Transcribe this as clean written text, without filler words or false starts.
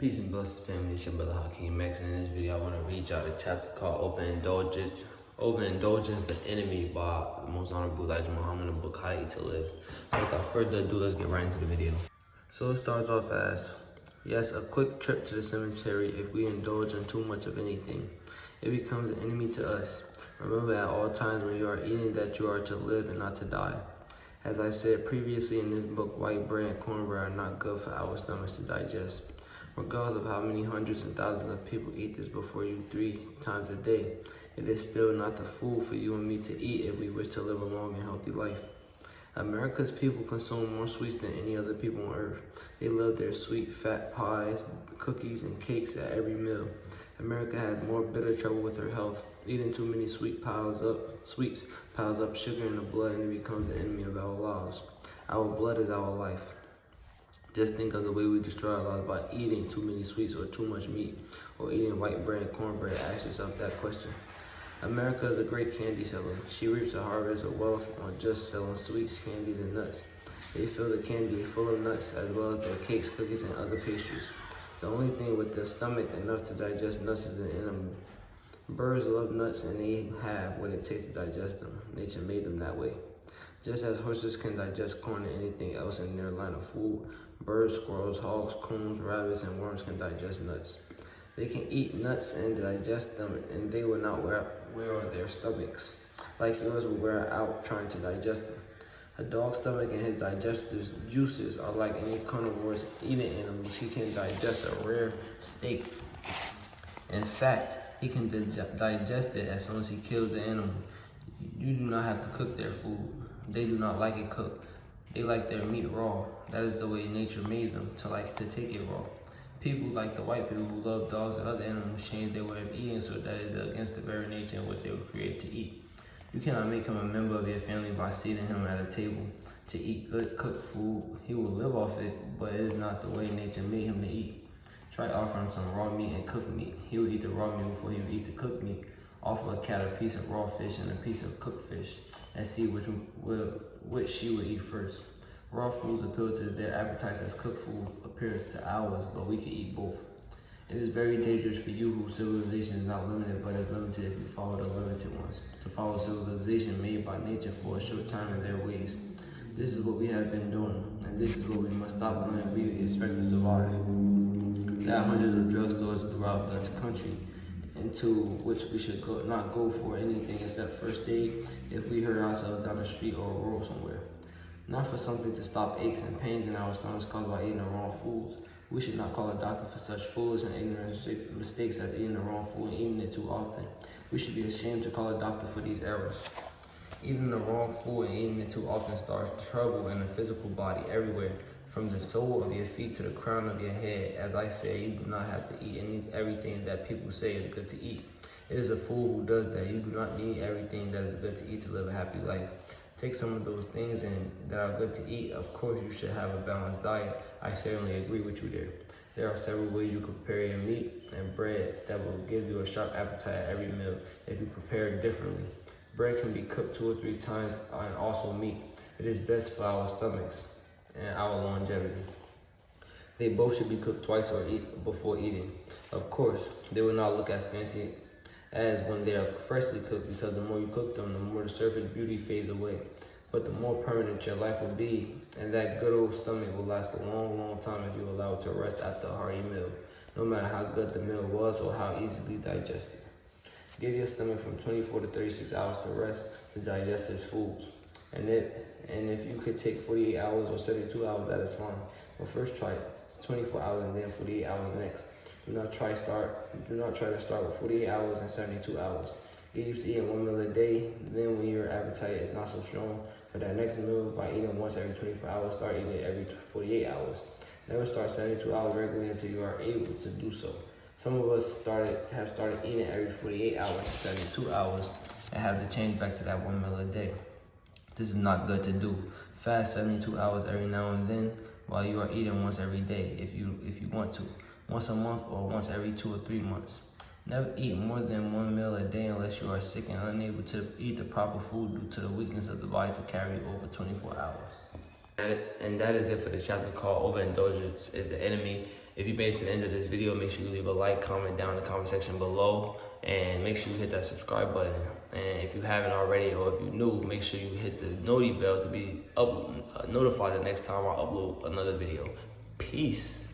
Peace and blessings, family. It's your brother Hakeem Max, and in this video I want to read y'all the chapter called Overindulgence. Overindulgence, the Enemy by the Most Honorable Elijah Muhammad, in the book How to Eat to Live. So without further ado, let's get right into the video. So it starts off as, yes, a quick trip to the cemetery. If we indulge in too much of anything, it becomes an enemy to us. Remember at all times when you are eating that you are to live and not to die. As I've said previously in this book, white bread and cornbread are not good for our stomachs to digest. Regardless of how many hundreds and thousands of people eat this before you 3 times a day, it is still not the food for you and me to eat if we wish to live a long and healthy life. America's people consume more sweets than any other people on earth. They love their sweet, fat pies, cookies, and cakes at every meal. America has more bitter trouble with her health. Eating too many sweets piles up sugar in the blood, and it becomes the enemy of our lives. Our blood is our life. Just think of the way we destroy our lives by eating too many sweets or too much meat, or eating white bread and cornbread. Ask yourself that question. America is a great candy seller. She reaps a harvest of wealth on just selling sweets, candies, and nuts. They fill the candy full of nuts, as well as their cakes, cookies, and other pastries. The only thing with their stomach enough to digest nuts is an animal. Birds love nuts, and they have what it takes to digest them. Nature made them that way. Just as horses can digest corn and anything else in their line of food, birds, squirrels, hogs, coons, rabbits, and worms can digest nuts. They can eat nuts and digest them, and they will not wear on their stomachs, like yours will wear out trying to digest them. A dog's stomach and his digestive juices are like any carnivore's eating animals. He can digest a rare steak. In fact, he can digest it as soon as he kills the animal. You do not have to cook their food. They do not like it cooked. They like their meat raw. That is the way nature made them, to take it raw. People like the white people who love dogs and other animals change their way of eating so that it is against the very nature in which they were created to eat. You cannot make him a member of your family by seating him at a table to eat good cooked food. He will live off it, but it is not the way nature made him to eat. Try offering him some raw meat and cooked meat. He will eat the raw meat before he will eat the cooked meat. Offer a cat a piece of raw fish and a piece of cooked fish, and see which she will eat first. Raw foods appeal to their appetites as cooked food appears to ours, but we can eat both. It is very dangerous for you whose civilization is not limited, but is limited if you follow the limited ones, to follow civilization made by nature for a short time in their ways. This is what we have been doing, and this is what we must stop doing if we expect to survive. There are hundreds of drugstores throughout the country, into which we should not go for anything except first aid if we hurt ourselves down the street or a road somewhere. Not for something to stop aches and pains in our stomachs caused by eating the wrong foods. We should not call a doctor for such foolish and ignorant mistakes as eating the wrong food and eating it too often. We should be ashamed to call a doctor for these errors. Eating the wrong food and eating it too often starts trouble in the physical body everywhere, from the sole of your feet to the crown of your head. As I say, you do not have to eat everything that people say is good to eat. It is a fool who does that. You do not need everything that is good to eat to live a happy life. Take some of those things that are good to eat. Of course, you should have a balanced diet. I certainly agree with you there. There are several ways you can prepare your meat and bread that will give you a sharp appetite at every meal if you prepare it differently. Bread can be cooked 2 or 3 times, and also meat. It is best for our stomachs and our longevity. They both should be cooked twice or before eating. Of course, they will not look as fancy as when they are freshly cooked, because the more you cook them, the more the surface beauty fades away. But the more permanent your life will be, and that good old stomach will last a long, long time if you allow it to rest after a hearty meal, no matter how good the meal was or how easily digested. Give your stomach from 24 to 36 hours to rest to digest its foods. And if you could take 48 hours or 72 hours, that is fine. But first try 24 hours and then 48 hours next. Do not try to start with 48 hours and 72 hours. Get used to eating 1 meal a day. Then when your appetite is not so strong for that next meal, by eating once every 24 hours, start eating every 48 hours. Never start 72 hours regularly until you are able to do so. Some of us have started eating every 48 hours to 72 hours and have to change back to that 1 meal a day. This is not good to do. Fast 72 hours every now and then while you are eating once every day if you want to. Once a month or once every 2 or 3 months. Never eat more than 1 meal a day unless you are sick and unable to eat the proper food due to the weakness of the body to carry over 24 hours. And that is it for the chapter called Overindulgence is the Enemy. If you made it to the end of this video, make sure you leave a like, comment down in the comment section below, and make sure you hit that subscribe button. And if you haven't already, or if you're new, make sure you hit the noti bell to be notified the next time I upload another video. Peace.